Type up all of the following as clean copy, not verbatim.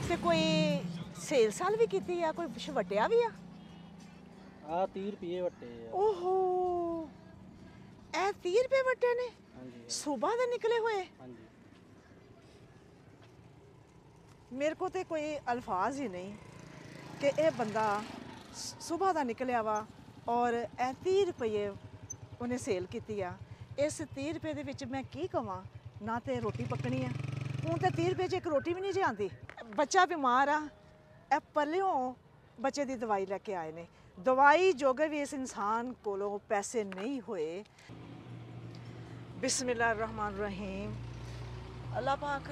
ਤੇ ਕੋਈ ਸੇਲ ਸਾਲ ਵੀ ਕੀਤੀ ਆ, ਕੋਈ ਵਟਿਆ ਵੀ ਆ? ਆ 30 ਰੁਪਏ ਵਟੇ ਆ। ਓਹੋ, ਇਹ 30 ਰੁਪਏ ਵਟੇ ਨੇ? ਹਾਂਜੀ ਸੂਬਾ ਦੇ ਨਿਕਲੇ ਹੋਏ? ਹਾਂਜੀ। ਮੇਰੇ ਕੋ ਤੇ ਕੋਈ ਅਲਫਾਜ਼ ਹੀ ਨਹੀਂ ਕਿ ਇਹ ਬੰਦਾ ਸੁਬਾ ਦਾ ਨਿਕਲਿਆ ਵਾ ਔਰ ਇਹ 30 ਰੁਪਏ ਉਹਨੇ ਸੇਲ ਕੀਤੀ ਆ। ਇਸ 30 ਰੁਪਏ ਦੇ ਵਿੱਚ ਮੈਂ ਕੀ ਕਵਾਂ? ਨਾ ਤੇ ਰੋਟੀ ਪੱਕਣੀ ਆ, ਹੁਣ ਤੇ 30 ਰੁਪਏ 'ਚ ਇੱਕ ਰੋਟੀ ਵੀ ਨਹੀਂ ਜੇ ਆਉਂਦੀ। ਬੱਚਾ ਬਿਮਾਰ ਆ, ਇਹ ਪੱਲਿਓਂ ਬੱਚੇ ਦੀ ਦਵਾਈ ਲੈ ਕੇ ਆਏ ਨੇ। ਦਵਾਈ ਜੋਗੇ ਵੀ ਇਸ ਇਨਸਾਨ ਕੋਲੋਂ ਪੈਸੇ ਨਹੀਂ ਹੋਏ। ਬਿਸਮਿल्लाह रहमान रहीम। अल्लाह पाक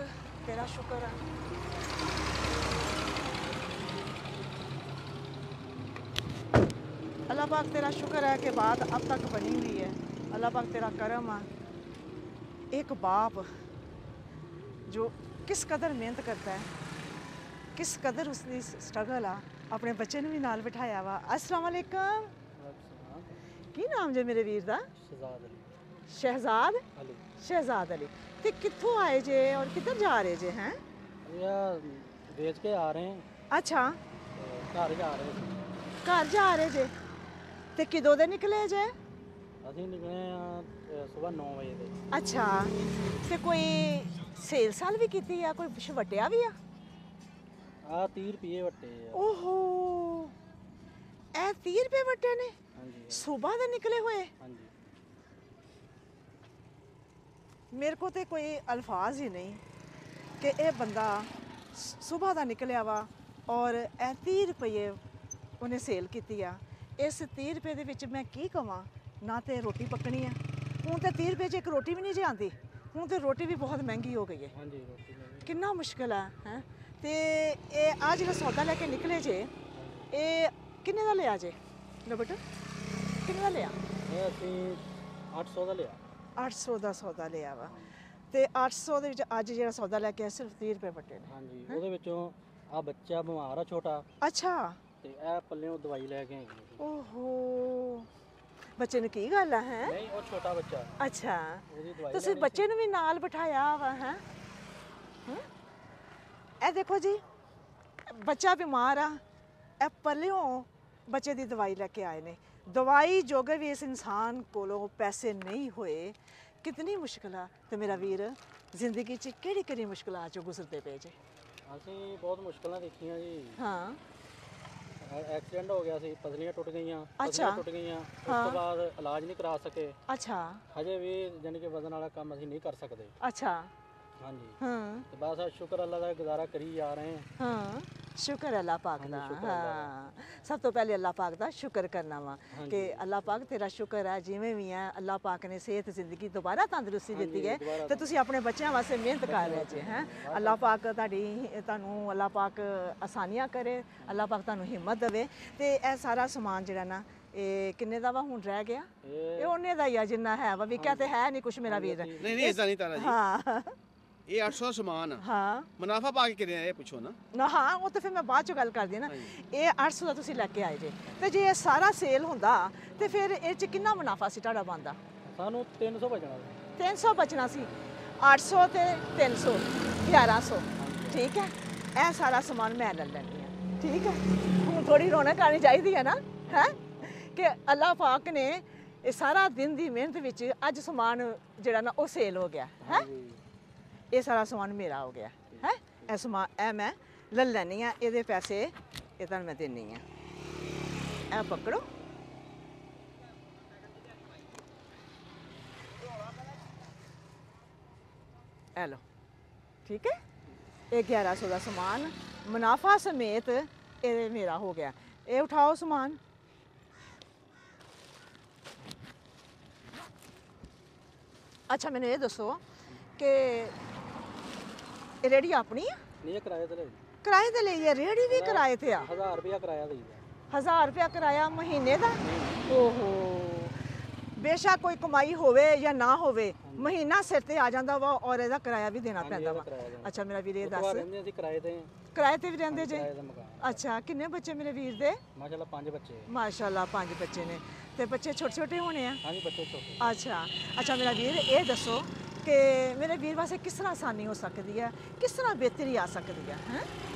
तेरा शुक्र है। अल्लाह पाक तेरा शुक्र है कि बात अब तक बनी हुई है। अल्लाह पाक तेरा करम है। एक बाप जो किस कदर मेहनत करता है, किस कदर उसने स्ट्रगल आ अपने बच्चे ने भी नाल बिठाया वा। अस्सलाम वालेकुम। की नाम जे मेरे वीर दा? शहजाद अली। शहजाद अली। शहजाद अली। ते कित्थों आए जे और किधर जा रहे जे हैं? यार बेच के आ रहे हैं। अच्छा, घर जा रहे हैं। घर जा रहे जे ते किदों दे निकले जे? ਅਸੀਂ ਨਿਕਲੇ ਆ ਸਵੇਰ 9 ਵਜੇ ਦੇ। अच्छा, ते कोई सेल साल भी कीती आ, कोई वटिया भी आ? ਆ 30 ਰੁਪਏ ਵਟੇ ਆ। ओहो, ए 30 रुपए वटे ने? ਹਾਂਜੀ सुबह दे निकले हुए? ਹਾਂਜੀ। मेरे को तो कोई अल्फाज ही नहीं कि यह बंदा सुबह का निकलिया वा और ए 30 रुपये उन्हें सेल की आ। इस 30 रुपये दे विच मैं की कवां? ना तो रोटी पकनी है, हूँ तो 30 रुपये 'च एक रोटी भी नहीं जे आती। हूँ तो रोटी भी बहुत महंगी हो गई है। ਹਾਂਜੀ ਰੋਟੀ ਮਿਲ कितना मुश्किल है। तो ये आ जो सौदा लैके निकले जे, ये किन्ने का लिया जे? लो बेटा, किन्ने का लिया? ਇਹ ਅਸੀਂ 800 ਦਾ ਲਿਆ। 800 ਦਾ ਸੌਦਾ ਲਿਆ ਵਾ ਤੇ 800 ਦੇ ਵਿੱਚ ਅੱਜ ਜਿਹੜਾ ਸੌਦਾ ਲੈ ਕੇ ਆਇਆ ਸਿਰਫ 30 ਰੁਪਏ ਵਟੇ ਨੇ। ਹਾਂਜੀ ਉਹਦੇ ਵਿੱਚੋਂ ਆ ਬੱਚਾ ਬਿਮਾਰ ਆ ਛੋਟਾ, ਅੱਛਾ, ਤੇ ਇਹ ਪੱਲਿਓਂ ਦਵਾਈ ਲੈ ਕੇ ਆਏ ਹਾਂ ਅਸੀਂ। ਓਹੋ, ਬੱਚੇ ਨੂੰ ਕੀ ਗੱਲ ਆ? ਹੈ ਨਹੀਂ ਉਹ ਛੋਟਾ ਬੱਚਾ, ਅੱਛਾ, ਉਹਦੀ ਦਵਾਈ ਤੁਸੀਂ ਲੈਣੀ ਬੱਚੇ ਨੂੰ ਵੀ ਨਾਲ ਬਿਠਾਇਆ ਵਾ? ਹੈ ਇਹ ਦੇਖੋ ਜੀ, ਬੱਚਾ ਬਿਮਾਰ ਆ, ਇਹ ਪੱਲਿਓਂ ਬੱਚੇ ਦੀ ਦਵਾਈ ਲੈ ਕੇ ਆਏ ਨੇ। ਦਵਾਈ ਜੋਗੇ ਵੀ ਇਸ ਇਨਸਾਨ ਕੋਲੋਂ ਪੈਸੇ ਨਹੀਂ ਹੋਏ। ਕਿਤਨੀ ਮੁਸ਼ਕਿਲ ਆ। ਤੇ ਮੇਰਾ ਵੀਰ ਜ਼ਿੰਦਗੀ 'ਚ ਕਿਹੜੀ ਕਿਹੜੀ ਮੁਸ਼ਕਿਲਾਂ 'ਚੋਂ ਗੁਜ਼ਰਦੇ ਪਏ ਜੇ? ਅਸੀਂ ਬਹੁਤ ਮੁਸ਼ਕਲਾਂ ਦੇਖੀਆਂ ਜੀ। ਹਾਂ, ਐਕਸੀਡੈਂਟ ਹੋ ਗਿਆ ਸੀ, ਪਸਲੀਆਂ ਟੁੱਟ ਗਈਆਂ, ਅੱਛਾ। ਪਸਲੀਆਂ ਟੁੱਟ ਗਈਆਂ, ਉਸ ਹਾਂ। ਤੋਂ ਬਾਅਦ ਇਲਾਜ ਨਹੀਂ ਕਰਾ ਸਕੇ। ਅੱਛਾ ਹਜੇ ਵੀ ਜਾਣੀ ਕਿ ਵਜ਼ਨ ਵਾਲਾ ਕੰਮ ਅਸੀਂ ਨਹੀਂ ਕਰ ਸਕਦੇ। ਅੱਛਾ। ਹਾਂਜੀ ਹਾਂ ਤੇ ਬਸ ਆ ਸ਼ੁਕਰ ਅੱਲਾ ਦਾ ਗੁਜ਼ਾਰਾ ਕਰੀ ਜਾ ਰਹੇ ਹਾਂ। ਹਾਂ, ਸ਼ੁਕਰ ਹੈ ਅੱਲਾਹ ਪਾਕ ਦਾ। ਹਾਂਜੀ, ਸ਼ੁਕਰ ਅੱਲਾਹ ਦਾ। ਹਾਂ, ਸਭ ਤੋਂ ਪਹਿਲੇ ਅੱਲਾਹ ਪਾਕ ਦਾ ਸ਼ੁਕਰ ਕਰਨਾ ਵਾ ਹਾਂਜੀ। ਕਿ ਅੱਲਾਹ ਪਾਕ ਤੇਰਾ ਸ਼ੁਕਰ ਹੈ ਜਿਵੇਂ ਵੀ ਹੈ। ਅੱਲਾਹ ਪਾਕ ਨੇ ਸਿਹਤ ਜ਼ਿੰਦਗੀ ਦੁਬਾਰਾ ਤੰਦਰੁਸਤੀ ਦਿੱਤੀ ਹੈ ਦੁਬਾਰਾ ਤੇ ਤੁਸੀਂ ਆਪਣੇ ਬੱਚਿਆਂ ਵਾਸਤੇ ਮਿਹਨਤ ਕਰ ਰਹੇ ਜੇ। ਹੈ ਅੱਲਾਹ ਪਾਕ ਤੁਹਾਨੂੰ ਅੱਲਾਹ ਪਾਕ ਆਸਾਨੀਆਂ ਕਰੇ, ਅੱਲਾਹ ਪਾਕ ਤੁਹਾਨੂੰ ਹਿੰਮਤ ਦੇਵੇ। ਤੇ ਇਹ ਸਾਰਾ ਸਮਾਨ ਜਿਹੜਾ ਨਾ ਇਹ ਕਿੰਨੇ ਦਾ ਵਾ ਹੁਣ ਰਹਿ ਗਿਆ? ਇਹ ਉਹਨੇ ਦਾ ਹੀ ਆ ਜਿੰਨਾ ਹੈ ਵਾ, ਵਿਕਿਆ ਤੇ ਹੈ ਨਹੀਂ ਕੁਛ ਮੇਰਾ ਵੀਰ। ਨਹੀਂ ਨਹੀਂ ਇਦਾਂ ਨਹੀਂ ਤਾਰਾ ਜੀ, ਹਾਂ ਇਹ 800 ਸਮਾਨ ਆ। ਹਾਂ ਮੁਨਾਫਾ ਪਾ ਕੇ ਕਿੰਨੇ ਆ ਇਹ ਪੁੱਛੋ ਨਾ। ਨਾ ਹਾਂ, ਉਹ ਤਾਂ ਫਿਰ ਮੈਂ ਬਾਅਦ ਚੋਂ ਗੱਲ ਕਰਦੀ ਹਾਂ ਨਾ। ਇਹ 800 ਦਾ ਤੁਸੀਂ ਲੈ ਕੇ ਆਏ ਜੇ, ਤੇ ਜੇ ਇਹ ਸਾਰਾ ਸੇਲ ਹੁੰਦਾ ਤੇ ਫਿਰ ਇਹ 'ਚ ਕਿੰਨਾ ਮੁਨਾਫਾ ਸੀ ਤੁਹਾਡਾ ਬਣਦਾ? ਸਾਨੂੰ 300 ਬਚਣਾ ਸੀ। 300 ਬਚਣਾ ਸੀ। 800 ਤੇ 300 1100। ਠੀਕ ਹੈ, ਇਹ ਸਾਰਾ ਸਮਾਨ ਮੈਂ ਲੈ ਲੈਂਦੀ ਹਾਂ। ਠੀਕ ਹੈ, ਹੁਣ ਥੋੜੀ ਰੌਣਕ ਆਉਣੀ ਚਾਹੀਦੀ ਹੈ ਨਾ, ਹੈ ਕਿ ਅੱਲਾਹ ਪਾਕ ਨੇ ਇਹ ਸਾਰਾ ਦਿਨ ਦੀ ਮਿਹਨਤ ਵਿੱਚ ਅੱਜ ਸਮਾਨ ਜਿਹੜਾ ਨਾ ਉਹ ਸੇਲ ਹੋ ਗਿਆ ਹੈ। ਹਾਂਜੀ ਇਹ ਸਾਰਾ ਸਮਾਨ ਮੇਰਾ ਹੋ ਗਿਆ ਹੈ। ਇਹ ਸਮਾਨ ਇਹ ਮੈਂ ਲੈ ਲੈਣੀ ਆ, ਇਹਦੇ ਪੈਸੇ ਇਹ ਤੁਹਾਨੂੰ ਮੈਂ ਦੇਣੀ ਆ। ਇਹ ਪਕੜੋ, ਇਹ ਲਓ। ਠੀਕ ਹੈ, ਇਹ 1100 ਦਾ ਸਮਾਨ ਮੁਨਾਫਾ ਸਮੇਤ ਇਹ ਮੇਰਾ ਹੋ ਗਿਆ। ਇਹ ਉਠਾਓ ਸਮਾਨ। ਅੱਛਾ, ਮੈਨੂੰ ਇਹ ਦੱਸੋ ਕਿ ਇਹ ਰੇਹੜੀ ਆਪਣੀ ਆ? ਨਹੀਂ ਇਹ ਕਿਰਾਏ ਤੇ ਲਈ। ਕਿਰਾਏ ਤੇ ਲਈ ਹੈ? ਰੇਹੜੀ ਵੀ ਕਿਰਾਏ ਤੇ ਆ? 1000 ਰੁਪਇਆ ਕਿਰਾਇਆ ਦੇਈਦਾ। 1000 ਰੁਪਇਆ ਕਿਰਾਇਆ ਮਹੀਨੇ ਦਾ? ਓਹੋ, ਬੇਸ਼ੱਕ ਕੋਈ ਕਮਾਈ ਹੋਵੇ ਜਾਂ ਨਾ ਹੋਵੇ, ਮਹੀਨਾ ਸਿਰ ਤੇ ਆ ਜਾਂਦਾ ਵਾ ਔਰ ਇਹਦਾ ਕਿਰਾਇਆ ਵੀ ਦੇਣਾ ਪੈਂਦਾ ਵਾ। ਅੱਛਾ ਮੇਰਾ ਵੀਰ ਇਹ ਦੱਸ, ਰਹਿੰਦੇ ਅਸੀਂ ਕਿਰਾਏ ਤੇ, ਕਿਰਾਏ ਤੇ ਵੀ ਰਹਿੰਦੇ ਜੇ? ਕਿਰਾਏ ਦਾ ਮਕਾਨ। ਅੱਛਾ, ਕਿੰਨੇ ਬੱਚੇ ਮੇਰੇ ਵੀਰ ਦੇ? ਮਾਸ਼ਾਅੱਲਾ 5 ਬੱਚੇ। ਮਾਸ਼ਾਅੱਲਾ 5 ਬੱਚੇ ਨੇ। ਤੇ ਬੱਚੇ ਛੋਟੇ ਛੋਟੇ ਹੋਣੇ ਆ? ਹਾਂਜੀ ਬੱਚੇ ਛੋਟੇ। ਅੱਛਾ ਅੱਛਾ, ਮੇਰਾ ਵੀਰ ਇਹ ਦੱਸੋ ਕਿ ਮੇਰੇ ਵੀਰ ਵਾਸਤੇ ਕਿਸ ਤਰ੍ਹਾਂ ਆਸਾਨੀ ਹੋ ਸਕਦੀ ਹੈ, ਕਿਸ ਤਰ੍ਹਾਂ ਬਿਹਤਰੀ ਆ ਸਕਦੀ ਹੈ? ਹੈਂ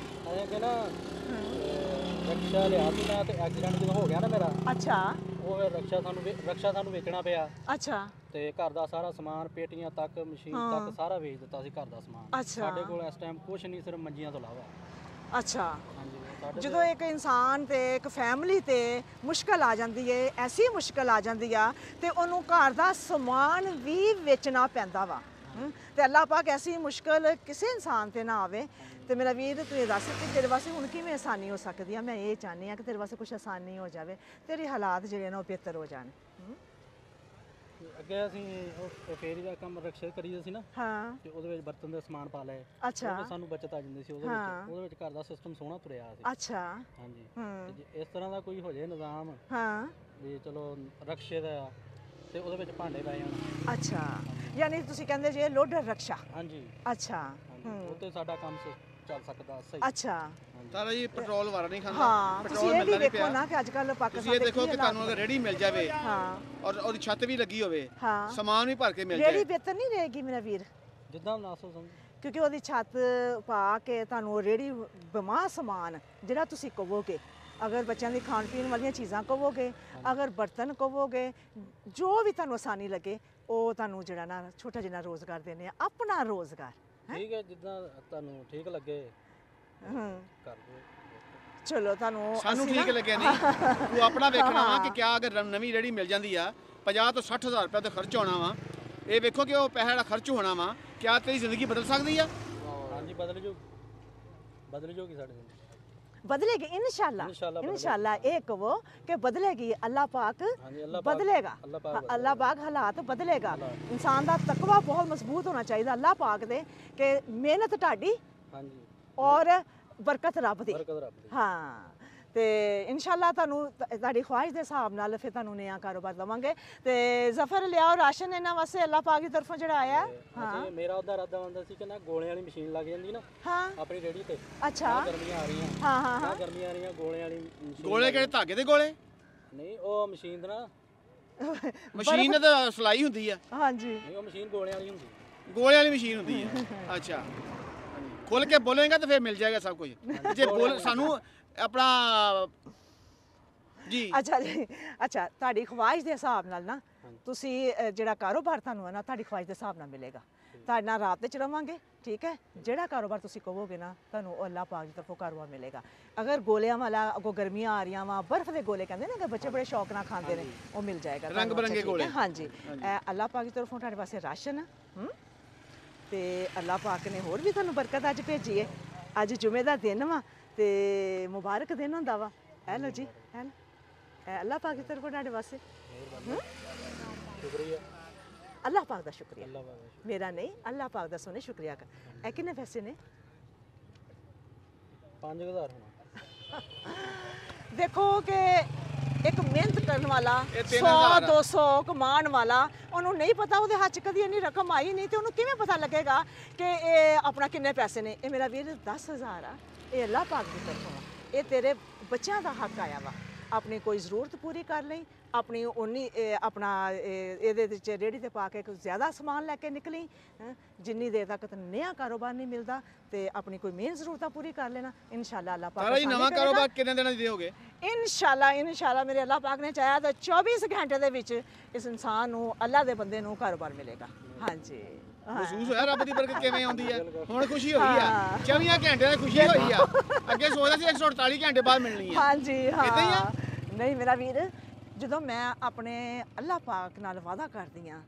ਐਂ ਕਿ ਨਾ ਰਕਸ਼ਾ ਲਿਆ ਸੀ ਮੈਂ ਤੇ ਐਕਸੀਡੈਂਟ ਜਦੋਂ ਹੋ ਗਿਆ ਨਾ ਮੇਰਾ, ਅੱਛਾ ਉਹ ਫਿਰ ਰਕਸ਼ਾ ਸਾਨੂੰ ਵੇਚਣਾ ਪਿਆ ਅੱਛਾ ਤੇ ਘਰ ਦਾ ਸਾਰਾ ਸਮਾਨ, ਪੇਟੀਆਂ ਤੱਕ, ਮਸ਼ੀਨ ਤੱਕ ਸਾਰਾ ਵੇਚ ਦਿੱਤਾ ਸੀ ਘਰ ਦਾ ਸਮਾਨ। ਅੱਛਾ। ਸਾਡੇ ਕੋਲ ਇਸ ਟਾਈਮ ਕੁਝ ਨਹੀਂ, ਸਿਰਫ ਮੰਜੀਆਂ ਤੋਂ ਇਲਾਵਾ। ਅੱਛਾ। ਹਾਂਜੀ ਸਾਡੇ ਜਦੋਂ ਇੱਕ ਇਨਸਾਨ ਤੇ ਇੱਕ ਫੈਮਿਲੀ ਤੇ ਮੁਸ਼ਕਲ ਆ ਜਾਂਦੀ ਏ, ਐਸੀ ਮੁਸ਼ਕਲ ਆ ਜਾਂਦੀ ਆ ਤੇ ਉਹਨੂੰ ਘਰ ਦਾ ਸਮਾਨ ਵੀ ਵੇਚਣਾ ਪੈਂਦਾ ਵਾ। ਤੇ ਅੱਲਾਹ ਪਾਕ ਐਸੀ ਮੁਸ਼ਕਲ ਕਿਸੇ ਇਨਸਾਨ ਤੇ ਨਾ ਆਵੇ। ਤੇ ਮੇਰਾ ਵੀਰ ਤੂੰ ਇਹ ਦੱਸ ਕਿ ਤੇਰੇ ਵਾਸਤੇ ਹੁਣ ਕਿਵੇਂ ਆਸਾਨੀ ਹੋ ਸਕਦੀ ਆ? ਮੈਂ ਇਹ ਚਾਹੁੰਦੀ ਆ ਕਿ ਤੇਰੇ ਵਾਸਤੇ ਕੁਝ ਆਸਾਨੀ ਹੋ ਜਾਵੇ, ਤੇਰੇ ਹਾਲਾਤ ਜਿਹੜੇ ਨੇ ਉਹ ਬਿਹਤਰ ਹੋ ਜਾਣ। ਅੱਗੇ ਅਸੀਂ ਉਹ ਫੇਰੀ ਦਾ ਕੰਮ ਰਕਸ਼ੇ ਕਰੀਦਾ ਸੀ ਨਾ, ਹਾਂ ਤੇ ਉਹਦੇ ਵਿੱਚ ਬਰਤਨ ਦੇ ਸਮਾਨ ਪਾ ਲਏ। ਅੱਛਾ ਉਹਦੇ ਸਾਨੂੰ ਬਚਤ ਆ ਜਾਂਦੀ ਸੀ ਉਹਦੇ ਵਿੱਚ ਘਰ ਦਾ ਸਿਸਟਮ ਸੋਹਣਾ ਤੁਰਿਆ ਸੀ। ਅੱਛਾ ਹਾਂਜੀ ਤੇ ਜੇ ਇਸ ਤਰ੍ਹਾਂ ਦਾ ਕੋਈ ਹੋ ਜਾਏ ਨਿਜ਼ਾਮ ਹਾਂ ਵੀ ਚਲੋ ਰਕਸ਼ੇ ਦਾ, ਤੇ ਉਹਦੇ ਵਿੱਚ ਭਾਂਡੇ ਪੈ ਜਾਣ। ਅੱਛਾ, ਯਾਨੀ ਤੁਸੀਂ ਕਹਿੰਦੇ ਜੇ ਲੋਡਰ ਰਕਸ਼ਾ। ਹਾਂਜੀ ਅੱਛਾ ਉੱਤੇ ਸਾਡਾ ਕੰਮ ਚੱਲ ਸਕਦਾ ਸਹੀ। ਅੱਛਾ ਤਾਰਾ ਜੀ ਪੈਟਰੋਲ ਵਾਰਾ ਨਹੀਂ ਖਾਂਦਾ। ਹਾਂ ਤੁਸੀਂ ਇਹ ਵੀ ਦੇਖੋ ਨਾ ਕਿ ਅੱਜ ਕੱਲ ਪਾਕਿਸਤਾਨ ਤੁਸੀਂ ਇਹ ਦੇਖੋ ਕਿ ਤੁਹਾਨੂੰ ਅਗਰ ਰੇੜੀ ਮਿਲ ਜਾਵੇ ਹਾਂ ਔਰ ਉਹਦੀ ਛੱਤ ਵੀ ਲੱਗੀ ਹੋਵੇ, ਹਾਂ ਸਮਾਨ ਵੀ ਭਰ ਕੇ ਮਿਲ ਰੇੜੀ ਜਾਏ, ਬਿਹਤਰ ਨਹੀਂ ਰਹੇਗੀ ਮੇਰਾ ਵੀਰ? ਜਿੱਦਾਂ ਨਾਸੋ ਸਮਝ। ਕਿਉਂਕਿ ਉਹਦੀ ਛੱਤ ਪਾ ਕੇ ਤੁਹਾਨੂੰ ਰੇੜੀ ਬਮਾ ਸਮਾਨ ਜਿਹੜਾ ਤੁਸੀਂ ਕਹੋਗੇ, ਅਗਰ ਬੱਚਿਆਂ ਦੀ ਖਾਣ ਪੀਣ ਵਾਲੀਆਂ ਚੀਜ਼ਾਂ ਕਹੋਗੇ, ਅਗਰ ਬਰਤਨ ਕਹੋਗੇ, ਜੋ ਵੀ ਤੁਹਾਨੂੰ ਆਸਾਨੀ ਲੱਗੇ ਉਹ ਤੁਹਾਨੂੰ ਜਿਹੜਾ ਨਾ ਛੋਟਾ ਜਿਹਾ ਰੋਜ਼ਗਾਰ ਦੇਣੇ ਆ, ਆਪਣਾ ਰੋਜ਼ਗਾਰ। ਠੀਕ ਹੈ, ਜਿੱਦਾਂ ਤੁਹਾਨੂੰ ਠੀਕ ਲੱਗੇ ਕਰ ਦਿਓ। ਚਲੋ ਤੁਹਾਨੂੰ ਸਾਨੂੰ ਅਸੀਂ ਠੀਕ ਨਾ- ਲੱਗਿਆ ਨਹੀਂ। ਤੂੰ ਆਪਣਾ ਵੇਖਣਾ ਵਾ ਕਿ ਕਿਆ ਅਗਰ ਨਵੀਂ ਰੇੜੀ ਮਿਲ ਜਾਂਦੀ ਆ 50 ਤੋਂ 60,000 ਰੁਪਏ ਦਾ ਖਰਚ ਹੋਣਾ ਵਾ, ਇਹ ਵੇਖੋ ਕਿ ਉਹ ਪੈਸਾ ਜਿਹੜਾ ਖਰਚ ਹੋਣਾ ਵਾ, ਕਿਆ ਤੇਰੀ ਜ਼ਿੰਦਗੀ ਬਦਲ ਸਕਦੀ ਆ? ਹਾਂਜੀ ਬਦਲ ਜੂਗੀ ਸਾਡੇ ਜ਼ਿੰਦਗੀ। बदलेगी इंशाल्लाह ये कहो कि बदलेगी। अल्लाह पाक बदलेगा, अल्लाह पाक हालात बदलेगा। इंसान का तकवा बहुत मजबूत होना चाहिए अल्लाह पाक दे कि मेहनत ढाडी और बरकत रब दी। हाँ ਤੇ ਇਨਸ਼ਾਅੱਲਾ ਤੁਹਾਨੂੰ ਤੁਹਾਡੀ ਖੁਆਇਸ਼ ਦੇ ਹਿਸਾਬ ਨਾਲ ਫਿਰ ਤੁਹਾਨੂੰ ਨया ਕਾਰੋਬਾਰ ਦਵਾਂਗੇ। ਤੇ ਜ਼ਫਰ ਲਿਆਓ ਰਾਸ਼ਨ ਇਹਨਾਂ ਵਾਸਤੇ ਅੱਲਾਹ ਪਾਕ ਦੀ ਤਰਫੋਂ ਜਿਹੜਾ ਆਇਆ। ਹਾਂ ਮੇਰਾ ਉਹਦਾ ਇਰਾਦਾ ਹੁੰਦਾ ਸੀ ਕਿ ਨਾ ਗੋਲਿਆਂ ਵਾਲੀ ਮਸ਼ੀਨ ਲੱਗ ਜਾਂਦੀ ਨਾ ਹਾਂ ਆਪਣੀ ਰੇੜੀ ਤੇ। ਅੱਛਾ ਗਰਮੀਆਂ ਆ ਰਹੀਆਂ। ਹਾਂ ਹਾਂ ਹਾਂ ਗਰਮੀਆਂ ਆ ਰਹੀਆਂ, ਗੋਲਿਆਂ ਵਾਲੀ ਮਸ਼ੀਨ। ਗੋਲੇ ਕਿਹੜੇ ਧਾਗੇ ਦੇ ਗੋਲੇ? ਨਹੀਂ ਉਹ ਮਸ਼ੀਨ ਦਾ ਨਾ ਮਸ਼ੀਨ ਤਾਂ ਸਲਾਈ ਹੁੰਦੀ ਆ। ਹਾਂਜੀ ਨਹੀਂ ਉਹ ਮਸ਼ੀਨ ਗੋਲਿਆਂ ਵਾਲੀ ਹੁੰਦੀ। ਗੋਲੇ ਵਾਲੀ ਮਸ਼ੀਨ ਹੁੰਦੀ ਆ। ਅੱਛਾ ਖੋਲ ਕੇ ਬੋਲੇਗਾ ਤਾਂ ਫਿਰ ਮਿਲ ਜਾਏਗਾ ਸਭ ਕੁਝ। ਜੇ ਬੋਲ ਸਾਨੂੰ ਆਪਣਾ ਜੀ ਅੱਛਾ ਜੀ ਅੱਛਾ ਤੁਹਾਡੀ ਖੁਆਇਸ਼ ਦੇ ਹਿਸਾਬ ਨਾਲ ਨਾ ਤੁਸੀਂ ਜਿਹੜਾ ਕਾਰੋਬਾਰ ਤੁਹਾਨੂੰ ਹੈ ਨਾ ਤੁਹਾਡੀ ਖੁਆਇਸ਼ ਦੇ ਹਿਸਾਬ ਨਾਲ ਮਿਲੇਗਾ। ਤੁਹਾਡੇ ਨਾਲ ਰਾਤ ਵਿੱਚ ਰਵਾਂਗੇ, ਠੀਕ ਹੈ। ਜਿਹੜਾ ਕਾਰੋਬਾਰ ਤੁਸੀਂ ਕਹੋਗੇ ਨਾ ਤੁਹਾਨੂੰ ਉਹ ਅੱਲਾਹ ਪਾਕ ਦੀ ਤਰਫੋਂ ਕਾਰੋਬਾਰ ਮਿਲੇਗਾ। ਅਗਰ ਗੋਲਿਆਂ ਵਾਲਾ ਅੱਗੋਂ ਗਰਮੀਆਂ ਆ ਰਹੀਆਂ ਵਾ, ਬਰਫ਼ ਦੇ ਗੋਲੇ ਕਹਿੰਦੇ ਨੇ ਕਿ ਬੱਚੇ ਬੜੇ ਸ਼ੌਕ ਨਾਲ ਖਾਂਦੇ ਨੇ, ਉਹ ਮਿਲ ਜਾਏਗਾ ਰੰਗ ਬਰੰਗੇ ਗੋਲੇ। ਹਾਂਜੀ ਅੱਲਾਹ ਪਾਕ ਦੀ ਤਰਫੋਂ ਤੁਹਾਡੇ ਵਾਸਤੇ ਰਾਸ਼ਨ ਤੇ ਅੱਲਾਹ ਪਾਕ ਨੇ ਹੋਰ ਵੀ ਤੁਹਾਨੂੰ ਬਰਕਤ ਅੱਜ ਭੇਜੀ ਹੈ। ਅੱਜ ਜੁਮੇ ਦਾ ਦਿਨ ਵਾ ਤੇ ਮੁਬਾਰਕ ਦਿਨ ਹੁੰਦਾ ਵਾ। ਇਹ ਲਓ ਜੀ ਹੈ ਨਾ ਅੱਲਾਹ ਪਾਕ ਦੀ ਤਰਫੋਂ ਤੁਹਾਡੇ ਵਾਸਤੇ ਸ਼ੁਕਰੀਆ। ਅੱਲਾਹ ਪਾਕ ਦਾ ਸ਼ੁਕਰੀਆ, ਅੱਲਾਹ ਪਾਕ ਮੇਰਾ ਨਹੀਂ ਅੱਲਾਹ ਪਾਕ ਦਾ ਸੋਨੇ ਸ਼ੁਕਰੀਆ ਕਰ। ਇਹ ਕਿੰਨੇ ਪੈਸੇ ਨੇ? 5000 ਹੋਣਾ। ਦੇਖੋ ਕਿ ਇੱਕ ਮਿਹਨਤ ਕਰਨ ਵਾਲਾ 100 200 ਕਮਾਉਣ ਵਾਲਾ ਉਹਨੂੰ ਨਹੀਂ ਪਤਾ, ਉਹਦੇ ਹੱਥ 'ਚ ਕਦੀ ਇੰਨੀ ਰਕਮ ਆਈ ਨਹੀਂ ਤੇ ਉਹਨੂੰ ਕਿਵੇਂ ਪਤਾ ਲੱਗੇਗਾ ਕਿ ਇਹ ਆਪਣਾ ਕਿੰਨੇ ਪੈਸੇ ਨੇ? ਇਹ ਮੇਰਾ ਵੀਰ 10,000 ਆ, ਇਹ ਅੱਲਾਹ ਪਾਕ ਦੀ ਤਰਫੋਂ ਆ। ਇਹ ਤੇਰੇ ਬੱਚਿਆਂ ਦਾ ਹੱਕ ਆਇਆ ਵਾ। ਆਪਣੀ ਕੋਈ ਜ਼ਰੂਰਤ ਪੂਰੀ ਕਰ ਲਈ, ਆਪਣੀ ਉਨੀ ਆਪਣਾ ਇਹਦੇ ਵਿੱਚ ਰੇੜੀ ਤੇ ਪਾ ਕੇ ਜ਼ਿਆਦਾ ਸਮਾਨ ਲੈ ਕੇ ਨਿਕਲੀ। ਜਿੰਨੀ ਦੇਰ ਤੱਕ ਤੈਨੂੰ ਨया ਕਾਰੋਬਾਰ ਨਹੀਂ ਮਿਲਦਾ ਤੇ ਆਪਣੀ ਕੋਈ ਮੇਨ ਜ਼ਰੂਰਤਾਂ ਪੂਰੀ ਕਰ ਲੈਣਾ। ਇਨਸ਼ਾਅੱਲਾ ਅੱਲਾਹ ਪਾਕ ਜੀ ਨਵਾਂ ਕਾਰੋਬਾਰ ਕਿੰਨੇ ਦਿਨਾਂ ਦੀ ਦਿਓਗੇ? ਇਨਸ਼ਾਅੱਲਾ ਮੇਰੇ ਅੱਲਾਹ ਪਾਕ ਨੇ ਚਾਹਿਆ ਤਾਂ 24 ਘੰਟੇ ਦੇ ਵਿੱਚ ਇਸ ਇਨਸਾਨ ਨੂੰ, ਅੱਲਾਹ ਦੇ ਬੰਦੇ ਨੂੰ ਕਾਰੋਬਾਰ ਮਿਲੇਗਾ। ਹਾਂਜੀ ਮਹਿਸੂਸ ਹੋਇਆ ਰੱਬ ਦੀ ਬਰਕਤ ਕਿਵੇਂ ਆਉਂਦੀ ਆ? ਹੁਣ ਖੁਸ਼ੀ ਹੋਈ ਆ, 24 ਘੰਟੇ ਦੀ ਖੁਸ਼ੀ ਹੋਈ ਆ। ਅੱਗੇ ਸੋਚਦਾ ਸੀ 148 ਘੰਟੇ ਬਾਅਦ ਮਿਲਣੀ ਆ। ਹਾਂਜੀ ਹਾਂ ਇਦਾਂ ਹੀ ਆ। ਨਹੀਂ ਮੇਰਾ ਵੀਰ, ਜਦੋਂ ਮੈਂ ਆਪਣੇ ਅੱਲਾਹ ਪਾਕ ਨਾਲ ਵਾਅਦਾ ਕਰਦੀ ਆ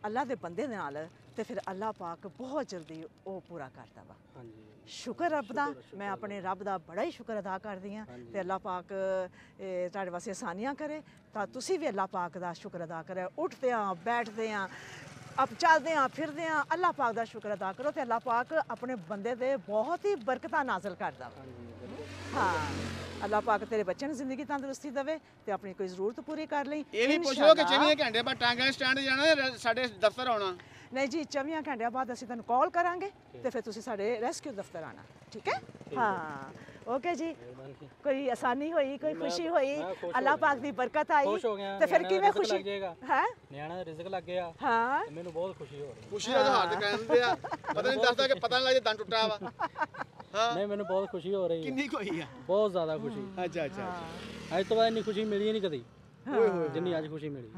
ਅੱਲਾਹ ਦੇ ਬੰਦੇ ਦੇ ਨਾਲ, ਤੇ ਫਿਰ ਅੱਲਾਹ ਪਾਕ ਬਹੁਤ ਜਲਦੀ ਉਹ ਪੂਰਾ ਕਰਦਾ ਵਾ। ਹਾਂਜੀ ਸ਼ੁਕਰ ਰੱਬ ਦਾ, ਮੈਂ ਆਪਣੇ ਰੱਬ ਦਾ ਬੜਾ ਹੀ ਸ਼ੁਕਰ ਅਦਾ ਕਰਦੀ ਆ। ਤੇ ਅੱਲਾਹ ਪਾਕ ਤੁਹਾਡੇ ਵਾਸਤੇ ਆਸਾਨੀਆਂ ਕਰੇ ਤਾਂ ਤੁਸੀਂ ਵੀ ਅੱਲਾਹ ਪਾਕ ਦਾ ਸ਼ੁਕਰ ਅਦਾ ਕਰੇ। ਉੱਠਦੇ ਆ, ਬੈਠਦੇ ਆ, ਆਪ ਚੱਲਦੇ ਆ, ਫਿਰਦੇ ਆ, ਅੱਲਾਹ ਪਾਕ ਦਾ ਸ਼ੁਕਰ ਅਦਾ ਕਰੋ ਤੇ ਅੱਲਾਹ ਪਾਕ ਆਪਣੇ ਬੰਦੇ ਦੇ ਬਹੁਤ ਹੀ ਬਰਕਤਾਂ ਨਾਜ਼ਲ ਕਰਦਾ ਵਾ। ਹਾਂ ਅੱਲਾਹ ਪਾਕ ਤੇਰੇ ਬੱਚਿਆਂ ਨੂੰ ਜ਼ਿੰਦਗੀ ਤੰਦਰੁਸਤੀ ਦੇਵੇ ਤੇ ਆਪਣੀ ਕੋਈ ਜ਼ਰੂਰਤ ਪੂਰੀ ਕਰ ਲਈ। ਇਹ ਵੀ ਪੁੱਛ ਲਓ ਕਿ 24 ਘੰਟੇ ਬਾਅਦ ਟਾਂਗਾ ਸਟੈਂਡ ਜਾਣਾ, ਸਾਡੇ ਦਫ਼ਤਰ ਆਉਣਾ? ਨਹੀਂ ਜੀ 24 ਘੰਟਿਆਂ ਬਾਅਦ ਅਸੀਂ ਤੁਹਾਨੂੰ ਕਾਲ ਕਰਾਂਗੇ ਤੇ ਫਿਰ ਤੁਸੀਂ ਸਾਡੇ ਰੈਸਕਿਊ ਦਫ਼ਤਰ ਆਣਾ, ਠੀਕ ਹੈ? ਹਾਂ ਓਕੇ ਜੀ। ਕੋਈ ਆਸਾਨੀ ਹੋਈ, ਕੋਈ ਖੁਸ਼ੀ ਹੋਈ, ਅੱਲਾਹ ਪਾਕ ਦੀ ਬਰਕਤ ਆਈ ਤੇ ਫਿਰ ਕਿਵੇਂ ਖੁਸ਼ੀ ਹੈ? ਨਿਆਣਾ ਦਾ ਰਿਜ਼ਕ ਲੱਗ ਗਿਆ ਹਾਂ ਤੇ ਮੈਨੂੰ ਬਹੁਤ ਖੁਸ਼ੀ ਹੋ ਰਹੀ ਖੁਸ਼ੀ ਦਾ ਜਹਾਰ ਤੇ ਕਹਿੰਦੇ ਆ ਪਤਾ ਨਹੀਂ ਦੱਸਦਾ ਕਿ ਪਤਾ ਨਹੀਂ ਲੱਗਦਾ ਦੰਦ ਟੁੱਟਾ ਵਾ ਹਾਂ ਨਹੀਂ ਮੈਨੂੰ ਬਹੁਤ ਖੁਸ਼ੀ ਹੋ ਰਹੀ ਹੈ ਕਿੰਨੀ ਕੋਈ ਆ ਬਹੁਤ ਜ਼ਿਆਦਾ ਖੁਸ਼ੀ ਅੱਛਾ ਅੱਛਾ ਅੱਜ ਤੋਂ ਬਾਅਦ ਇੰਨੀ ਖੁਸ਼ੀ ਮਿਲੀ ਹੀ ਨਹੀਂ ਕਦੀ ਓਏ ਹੋਏ ਜਿੰਨੀ ਅੱਜ ਖੁਸ਼ੀ ਮਿਲੀ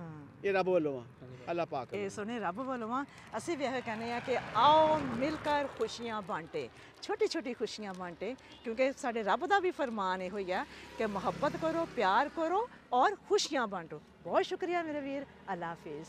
ਇਹ ਰੱਬ ਵੱਲੋਂ ਆ ਅੱਲਾਹ ਪਾਕ ਇਹ ਸੁਣੇ ਰੱਬ ਵੱਲੋਂ ਆ ਅਸੀਂ ਵੀ ਇਹ ਕਹਿੰਦੇ ਆ ਕਿ ਆਓ ਮਿਲ ਕਰ ਖੁਸ਼ੀਆਂ ਬਾਂਟੇ ਛੋਟੀ ਛੋਟੀ ਖੁਸ਼ੀਆਂ ਬਾਂਟੇ ਕਿਉਂਕਿ ਸਾਡੇ ਰੱਬ ਦਾ ਵੀ ਫਰਮਾਨ ਇਹੋ ਹੀ ਆ ਕਿ ਮੁਹੱਬਤ ਕਰੋ ਪਿਆਰ ਕਰੋ ਔਰ ਖੁਸ਼ੀਆਂ ਬਾਂਟੋ ਬਹੁਤ ਸ਼ੁਕਰੀਆ ਮੇਰੇ ਵੀਰ ਅੱਲਾ ਹਾਫਿਜ਼